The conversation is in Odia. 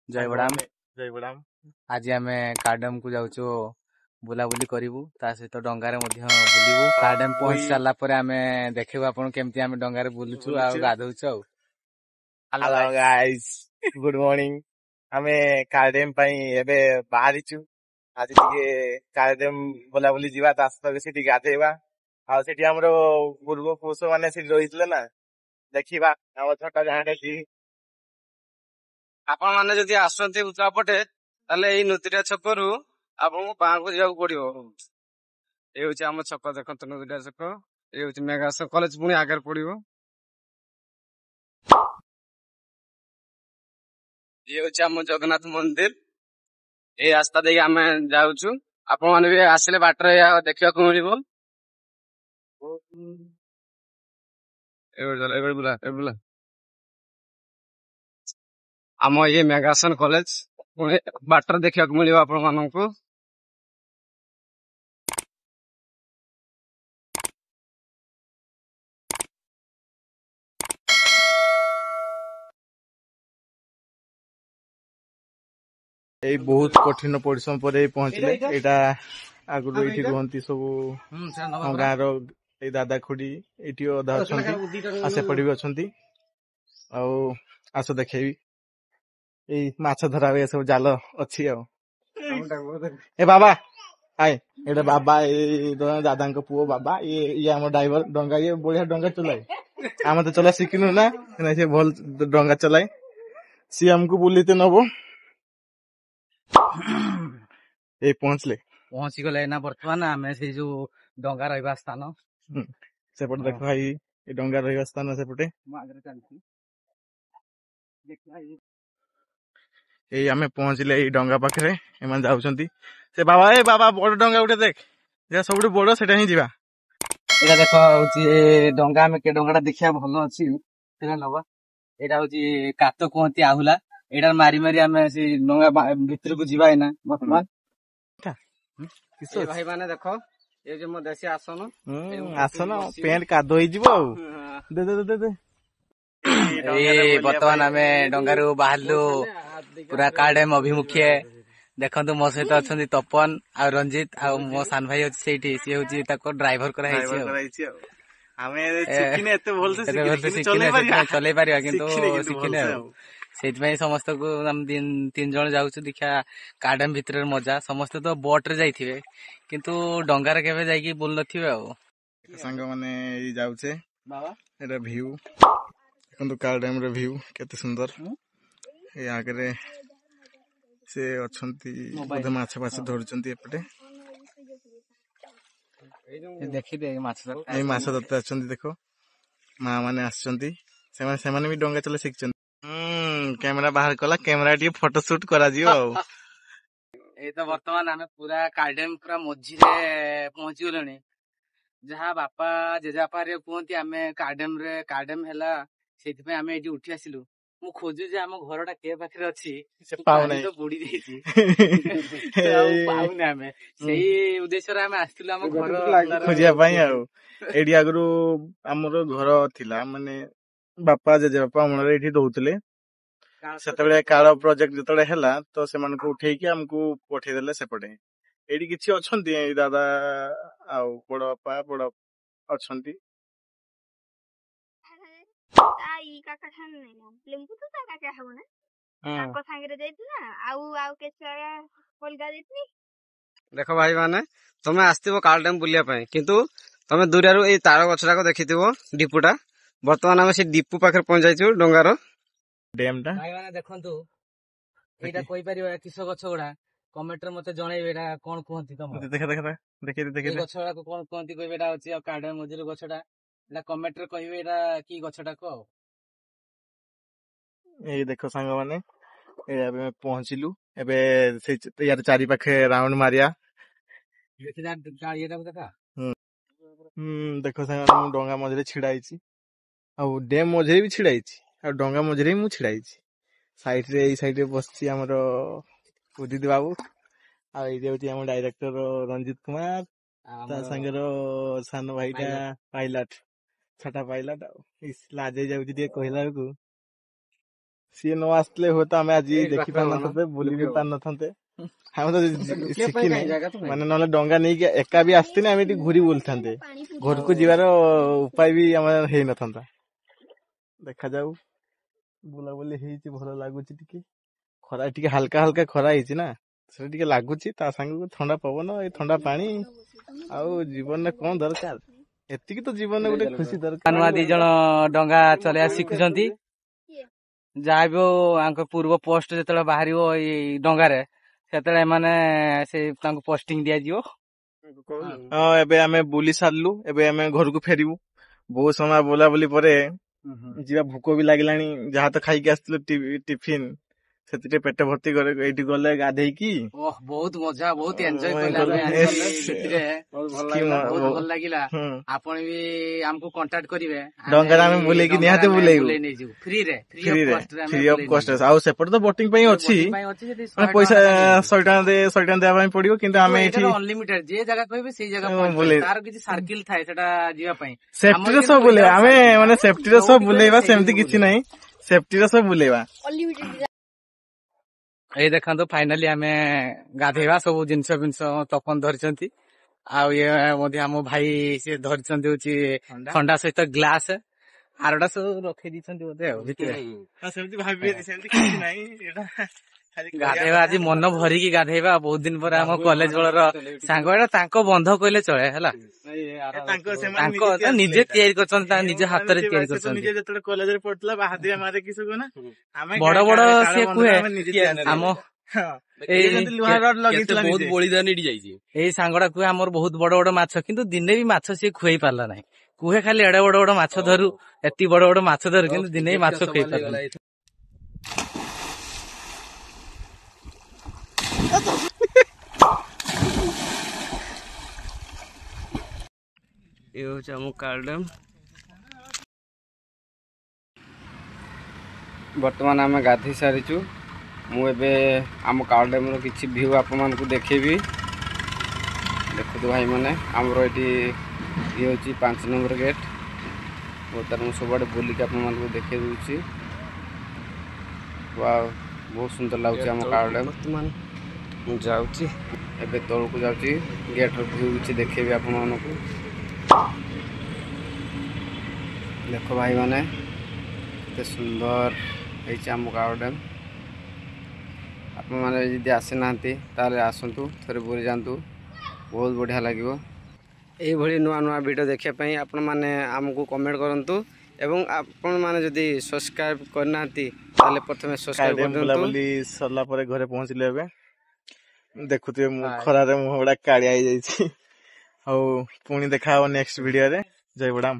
ଜୟ ବଡ଼ାମ। ଆଜି ଆମେ କାର୍ଡେମ୍ କୁ ଯାଉଛୁ ବୁଲାବୁଲି କରିବୁ, ତା ସହିତ ଡଙ୍ଗାରେ ମଧ୍ୟ ବୁଲିବୁ। କାର୍ଡେମ୍ ପହଞ୍ଚି ସାରିଲା ପରେ ଆମେ ଦେଖିବୁ ଆପଣ କେମିତି ଆମେ ଡଙ୍ଗାରେ ବୁଲୁଛୁ ଆଉ ଗାଧଉଛୁ ଆଉ। Hello guys, good morning. ଆମେ କାର୍ଡେମ୍ ପାଇଁ ଏବେ ବାହାରିଛୁ। ଆଜି ଟିକେ କାର୍ଡେମ୍ ବୁଲାବୁଲି ଯିବା, ତା ସହିତ ସେଠି ଗାଧେଇବା। ଆଉ ସେଠି ଆମର ପୂର୍ବ ପୁରୁଷ ମାନେ ସେଠି ରହିଥିଲେ ନା, ଦେଖିବା ଆମ ଛୋଟ ଯାହାଟେ। ଆପଣ ମାନେ ଯଦି ଆସନ୍ତି ଉତ୍ତରା ପଟେ ତାହେଲେ ଏଇ ନଦୀଟା ଛକରୁ ଆପଣଙ୍କୁ ବାଁକୁ ଯିବାକୁ ପଡିବ। ଏଇ ହଉଛି ଆମ ଛକ, ଦେଖନ୍ତୁ ନଦୀଟା ଛକ। ଏଇ ହଉଛି ମେଘାସ କଲେଜ ପୁଣି ଆଗରେ ପଡିବ। ଇଏ ହଉଛି ଆମ ଜଗନ୍ନାଥ ମନ୍ଦିର। ଏଇ ରାସ୍ତା ଦେଇକି ଆମେ ଯାଉଛୁ। ଆପଣ ମାନେ ବି ଆସିଲେ ବାଟରେ ଦେଖିବାକୁ ମିଳିବ। ଏଇଭଳି ବୁଲା ଆମ ଇଏ ମେଗାସନ କଲେଜ ପୁଣି ବାଟରେ ଦେଖିବାକୁ ମିଳିବ ଆପଣ ମାନଙ୍କୁ। ଏଇ ବହୁତ କଠିନ ପରିଶ୍ରମ ପରେ ପହଞ୍ଚିଲେ। ଏଇଟା ଆଗରୁ ଏଇଠି ରୁହନ୍ତି ସବୁ ଆମ ଗାଁର ଏଇ ଦାଦା ଖୁଡି ଏଇଠି ଅଧା ଅଛନ୍ତି, ଆଉ ସେପଟେ ବି ଅଛନ୍ତି। ଆଉ ଆସ ଦେଖେଇବି, ଏଇ ମାଛ ଧରା ଏ ସବୁ ଜାଲ ଅଛି। ଆଉ ଏ ବାବା ଆଏ, ଏଇଟା ବାବା, ଏଇ ଦାଦାଙ୍କ ପୁଅ ବାବା। ଇଏ ଆମ ଡ୍ରାଇଭର ଡଙ୍ଗା। ଇଏ ବଢିଆ ଡଙ୍ଗା ଚଲାଏ। ଆମେ ତ ଚଲା ଶିଖିନୁ ନା, ସେ ଭଲ ଡଙ୍ଗା ଚଲାଏ। ସିଏ ଆମକୁ ବୁଲିତେ ନବ। ଏଇ ପହଞ୍ଚିଗଲେ ନା ବର୍ତ୍ତମାନ ଆମେ ସେଇ ଯୋଉ ଡଙ୍ଗା ରହିବା ସ୍ଥାନ ସେପଟେ ଦେଖ ଭାଇ, ଏଇ ଡଙ୍ଗା ରହିବା ସ୍ଥାନ ସେପଟେ। ଏଇ ଆମେ ପହଞ୍ଚିଲେ ଏଇ ଡଙ୍ଗା ପାଖରେ, ଏମାନେ ଯାଉଛନ୍ତି। ସେ ବାବା, ଏ ବାବା ବଡ ଡଙ୍ଗା ଗୋଟେ ଦେଖ, ଯାହା ସବୁଠୁ ବଡ ସେଟା ହିଁ ଯିବା। ଏଇଟା ଦେଖ ହଉଛି ଡଙ୍ଗା, ଆମେ କେ ଡଙ୍ଗା ଟା ଦେଖିବା ଭଲ ଅଛି ସେଟା ନବା। ଏଇଟା ହଉଛି କାତ କୁହନ୍ତି ଆହୁଲା। ଏଇଟା ମାରି ମାରି ଆମେ ସେ ଡଙ୍ଗା ଭିତରକୁ ଯିବା ଏଇନା ବର୍ତ୍ତମାନ। ଭାଇ ମାନେ ଦେଖ, ଏଇ ଯୋଉ ମୋ ଦେଶୀ ଆସନ ପ୍ୟାଣ୍ଟ କାଦ ହେଇଯିବ ଆଉ। ଏଇ ବର୍ତ୍ତମାନ ଆମେ ଡଙ୍ଗାରୁ ବାହାରିଲୁ ପୁରା କାର୍ଡେମ୍ ଅଭିମୁଖେ। ଦେଖନ୍ତୁ ମୋ ସହିତ ଅଛନ୍ତି ତପନ ଆଉ ରଞ୍ଜିତ, ଆଉ ମୋ ସାନ ଭାଇ ଅଛି ସେଇଠି, ସିଏ ହଉଛି ତାକୁ ଡ୍ରାଇଭର କରାହେଇଛି ଆଉ। ଆମେ ଶିଖିନେ, ଏତେ ଭଲସେ ଶିଖିନେ, ସେଥିପାଇଁ ଚଲେଇ ପାରିବା କିନ୍ତୁ ଶିଖିନେ ଆଉ। ସେଇଥିପାଇଁ ସମସ୍ତଙ୍କୁ ଆମେ ତିନି ଜଣ ଯାଉଛୁ ଦେଖିବା କାର୍ଡେମ୍ ଭିତରେ ମଜା। ସମସ୍ତେ ତ ବୋଟ ରେ ଯାଇଥିବେ କିନ୍ତୁ ଡଙ୍ଗାରେ କେବେ ଯାଇକି ବୁଲି ନଥିବେ ଆଉ। ସାଙ୍ଗମାନେ ଏଇ ଯାଉଛେ, ଏଇଟା ଭିଉ ଦେଖନ୍ତୁ, କାର୍ଡେମ୍ ର ଭିଉ କେତେ ସୁନ୍ଦର। ଏଇ ଆଗରେ ସେ ଅଛନ୍ତି, ବୋଧେ ମାଛ ଫାଛ ଧରୁଛନ୍ତି ଏପଟେ। ଦେଖିଦେ ଏଇ ମାଛ ଧରତେ ଆସିଛନ୍ତି, ଦେଖ ମା ମାନେ ଆସିଛନ୍ତି। ସେମାନେ ବି ଡଙ୍ଗା ଚଲା ଶିଖିଛନ୍ତି। କ୍ୟାମେରା ବାହାର କଲା, କ୍ୟାମେରା ଟିକେ ଫଟୋ ସୁଟ କରାଯିବ ଆଉ। ଏଇ ତ ବର୍ତ୍ତମାନ ଆମେ ପୁରା କାର୍ଡେମ୍ ପୁରା ମଝିରେ ପହଞ୍ଚି ଗଲେଣି। ଯାହା ବାପା ଜେଜେବାପା କୁହନ୍ତି, ଆମେ କାର୍ଡେମ୍ ହେଲା ସେଇଥିପାଇଁ ଆମେ ଏଇଠି ଉଠି ଆସିଲୁ। ମୁଁ ଖୋଜୁଛି ଆମ ଘରଟା କେ ପାଖରେ ଅଛି, ସେ ପାଉନାହିଁ, ତ ବୁଡି ଯାଇଛି ଆଉ ପାଉନି। ଆମେ ସେଇ ଉଦ୍ଦେଶ୍ୟରେ ଆମେ ଆସିଥିଲୁ ଆମ ଘର ଖୋଜିବା ପାଇଁ ଆଉ। ଏଇଠି ଆଗରୁ ଆମର ଘର ଥିଲା, ମାନେ ବାପା ଜେଜେବାପା ଅମଳରେ ଏଇଠି ରହୁଥିଲେ। ସେତେବେଳେ କାଳ ପ୍ରୋଜେକ୍ଟ ଯେତେବେଳେ ହେଲା, ତ ସେମାନଙ୍କୁ ଉଠେଇକି ଆମକୁ ପଠେଇଦେଲେ ସେପଟେ। ଏଇଠି କିଛି ଅଛନ୍ତି, ଏଇ ଦାଦା ଆଉ ବଡ ବାପା ଅଛନ୍ତି। ଦେଖ ଭାଇ ମାନେ, ତମେ ଆସିଥିବ କାର୍ଡେମ୍ ବୁଲିବା ପାଇଁ, କିନ୍ତୁ ତମେ ଦୂରରୁ ଏଇ ତାଳ ଗଛ ଯାକ ଦେଖିଥିବ, ଡିପୁଟା। ବର୍ତ୍ତମାନ ଆମେ ସେଇ ଡିପୁ ପାଖରେ ପହଞ୍ଚି ଯାଇଛୁ ଡଙ୍ଗାର। ଡ୍ୟାମ ଟା ଭାଇ ମାନେ ଦେଖନ୍ତୁ, ଏଇଟା କହିପାରିବ କିସ ଗଛ ଗୁଡା? କମେଣ୍ଟରେ ମତେ ଜଣେଇବେ ଏଇଟା କଣ କୁହନ୍ତି ତମର। ଗଛ ଗୁଡାକୁ କଣ କୁହନ୍ତି କହିବେ? ଏଇଟା ଅଛି ଆଉ କାର୍ଡେମ୍ ମଝିରେ ଗଛଟା, ଏଇଟା କମେଣ୍ଟରେ କହିବେ ଏଇଟା କି ଗଛଟାକୁ ଆଉ। ଏଇ ଦେଖ ସାଙ୍ଗମାନେ, ଏବେ ପହଞ୍ଚିଲୁ। ଏବେ ସେଇ ୟାର ଚାରି ପାଖେ ରାଉଣ୍ଡ ମାରିଆ। ଦେଖ ସାଙ୍ଗମାନେ, ମୁଁ ଡଙ୍ଗା ମଝିରେ ଛିଡା ହେଇଛି, ଆଉ ଡ୍ୟାମ ମଝିରେ ବି ଛିଡା ହେଇଛି, ଆଉ ଡଙ୍ଗା ମଝିରେ ବି ମୁଁ ଛିଡା ହେଇଛି। ସାଇଡରେ, ଏଇ ସାଇଡରେ ବସିଛି ଆମର ଉଦିତ ବାବୁ, ଆଉ ଏଇଠି ହଉଛି ଆମ ଡାଇରେକ୍ଟର ରଞ୍ଜିତ କୁମାର, ତା ସାଙ୍ଗର ସାନ ଭାଇଟା ପାଇଲଟ, ଛୋଟା ପାଇଲଟ। ଆଉ ଲାଜ ହେଇଯାଉଛି ଟିକେ କହିଲା ବେଳକୁ। ସିଏ ନ ଆସିଥିଲେ ହୁଏତ ଆମେ ଆଜି ଦେଖି ପାରିନଥାନ୍ତେ, ବୁଲି ବି ପାରିନଥାନ୍ତେ। ଆମେ ତ ଶିଖିନି ମାନେ, ନହେଲେ ଡଙ୍ଗା ନେଇକି ଏକା ବି ଆସିଥିଲେ ଆମେ ଏଠି ଘୁରି ବୁଲିଥାନ୍ତେ, ଘରକୁ ଯିବାର ଉପାୟ ବି ଆମର ହେଇନଥାନ୍ତା। ଦେଖାଯାଉ, ବୁଲାବୁଲି ହେଇଛି, ଭଲ ଲାଗୁଛି ଟିକେ। ଖରା ଟିକେ ହାଲକା ହାଲକା ଖରା ହେଇଛି ନା, ସେଟା ଟିକେ ଲାଗୁଛି। ତା ସାଙ୍ଗକୁ ଥଣ୍ଡା ପବନ, ଏଇ ଥଣ୍ଡା ପାଣି, ଆଉ ଜୀବନରେ କଣ ଦରକାର, ଏତିକି ତ ଜୀବନରେ ଗୋଟେ ଖୁସି ଦରକାର। ନୂଆ 2 ଜଣ ଡଙ୍ଗା ଚଲେଇବା ଶିଖୁଛନ୍ତି। ଯାହା ବି ହଉ ଆଙ୍କ ପୂର୍ବ ପୋଷ୍ଟ ଯେତେବେଳେ ବାହାରିବ ଏଇ ଡଙ୍ଗାରେ, ସେତେବେଳେ ଏମାନେ ସେ ତାଙ୍କୁ ପୋଷ୍ଟିଂ ଦିଆଯିବ। ହଁ, ଏବେ ଆମେ ବୁଲି ସାରିଲୁ, ଏବେ ଆମେ ଘରକୁ ଫେରିବୁ। ବହୁତ ସମୟ ବୁଲାବୁଲି ପରେ ଯିବା, ଭୋକ ବି ଲାଗିଲାଣି। ଯାହା ତ ଖାଇକି ଆସିଥିଲୁ ଟିଫିନ, ସେଥିରେ ପେଟ ଭର୍ତ୍ତି করে ଏଇଠି ଗଲେ ଗାଧେଇକି ବହୁତ ମଜା, ବହୁତ ଏନ୍ଜୟ କଲେ। ବହୁତ ଭଲ ଲାଗିଲା। ଆପଣ ବି ଆମକୁ କଣ୍ଟାକ୍ଟ କରିବେ, ଡଙ୍ଗାରେ ଆମେ ବୁଲେଇକି ନିହାତି ବୁଲେଇବୁ ନେଇଯିବୁ ଫ୍ରିରେ, ଫ୍ରି ଅଫ କଷ୍ଟ। ଆଉ ସେପଟେ ତ ବୋଟିଂ ପାଇଁ ଅଛି, ମାନେ ପଇସା 100 ଟଙ୍କା ଦେବା ପାଇଁ ପଡିବ, କିନ୍ତୁ ଆମେ ଏଠି ଅନଲିମିଟେଡ ଯେ ଜାଗା କହିବେ ସେଇ ଜାଗା ତାର କିଛି ସାର୍କିଲ ଥାଏ ସେଟା ଯିବା ପାଇଁ। ସେଫ୍ଟିରେ ସବୁ ବୁଲେଇବା ଆମେ, ମାନେ ସେଫ୍ଟିରେ ସବୁ ବୁଲେଇବା, ସେମିତି କିଛି ନାହିଁ, ସେଫ୍ଟିରେ ସବୁ ବୁଲେଇବା। ଏଇ ଦେଖନ୍ତୁ, ଫାଇନାଲି ଆମେ ଗାଧେଇବା, ସବୁ ଜିନିଷ ତପନ ଧରିଛନ୍ତି। ଆଉ ଇଏ ମଧ୍ୟ ଆମ ଭାଇ, ସିଏ ଧରିଛନ୍ତି ହଉଛି ଥଣ୍ଡା ସହିତ ଗ୍ଲାସ, ଆରଟା ସବୁ ରଖେଇ ଦେଇଛନ୍ତି ବୋଧେ ଆଉ ଭିତରେ। ସେମିତି ଭାବିବେ, ସେମିତି କିଛି ନାହିଁ। ଗାଧେଇବା ଆଜି ମନ ଭରିକି ଗାଧେଇବା। ବହୁତ ଦିନ ପରେ ଆମ କଲେଜ ବେଳର ସାଙ୍ଗ, ଏଟା ତାଙ୍କ ବନ୍ଧ କହିଲେ ଚଳେ ହେଲା। ତାଙ୍କ ନିଜେ ତିଆରି କରିଛନ୍ତି, ତାଙ୍କ ନିଜ ହାତରେ ତିଆରି କରିଛନ୍ତି। ଯେତେବେଳେ କଲେଜରେ ପଢୁଥିଲା ବାହାଦିଆ ମାରେ କି ସବୁ ନା, ବଡ ବଡ ସିଏ କୁହେ ଆମ ବହୁତ ବଳିଦାନ ଏଠି ଯାଇଛି। ଏଇ ସାଙ୍ଗଟା କୁହେ ଆମର ବହୁତ ବଡ ବଡ ମାଛ, କିନ୍ତୁ ଦିନେ ବି ମାଛ ସିଏ ଖୁଆଇ ପାରିଲା ନାହିଁ। କୁହେ ଖାଲି ଏଡେ ବଡ ବଡ ମାଛ ଧରୁ, ଏତି ବଡ ବଡ ମାଛ ଧରୁ, କିନ୍ତୁ ଦିନେ ବି ମାଛ ଖୁଆଇ ପାରିଲା। ଏ ହଉଛି ଆମ କାଳ ଡ୍ୟାମ। ବର୍ତ୍ତମାନ ଆମେ ଗାଧେଇ ସାରିଛୁ। ମୁଁ ଏବେ ଆମ କାଳ ଡ୍ୟାମର କିଛି ଭ୍ୟୁ ଆପଣମାନଙ୍କୁ ଦେଖେଇବି। ଦେଖନ୍ତୁ ଭାଇମାନେ, ଆମର ଏଠି ଇଏ ହେଉଛି 5 ନମ୍ବର ଗେଟ୍। ବର୍ତ୍ତମାନ ମୁଁ ସବୁଆଡ଼େ ବୁଲିକି ଆପଣମାନଙ୍କୁ ଦେଖେଇ ଦେଉଛି। ୱାଓ, ବହୁତ ସୁନ୍ଦର ଲାଗୁଛି ଆମ କାଳ ଡ୍ୟାମ। ବର୍ତ୍ତମାନ ମୁଁ ଯାଉଛି, ଏବେ ତଳକୁ ଯାଉଛି, ଗେଟ୍ର ଭ୍ୟୁ କିଛି ଦେଖେଇବି ଆପଣମାନଙ୍କୁ। ଦେଖ ଭାଇମାନେ, କେତେ ସୁନ୍ଦର ହେଇଛି ଆମ କାଳ ଡ୍ୟାମ। ଆପଣମାନେ ଯଦି ଆସିନାହାନ୍ତି ତାହେଲେ ଆସନ୍ତୁ, ଥରେ ବୁଲି ଯାଆନ୍ତୁ, ବହୁତ ବଢ଼ିଆ ଲାଗିବ। ଏଇଭଳି ନୂଆ ନୂଆ ଭିଡ଼ିଓ ଦେଖିବା ପାଇଁ ଆପଣମାନେ ଆମକୁ କମେଣ୍ଟ କରନ୍ତୁ, ଏବଂ ଆପଣମାନେ ଯଦି ସବସ୍କ୍ରାଇବ୍ କରିନାହାନ୍ତି ତାହେଲେ ପ୍ରଥମେ ସବସ୍କ୍ରାଇବ୍ କରିଦିଅନ୍ତୁ। ବୁଲାବୁଲି ସରିଲା ପରେ ଘରେ ପହଞ୍ଚିଲେ। ଏବେ ଦେଖୁଥିବେ ଖରାରେ ମୁହଁ ଗୁଡା କାଳିଆ ହେଇଯାଇଛି। ଆଉ ପୁଣି ଦେଖା ହବ ନେକ୍ସଟ ଭିଡିଓରେ। ଜୟ ବଡ଼ାମ।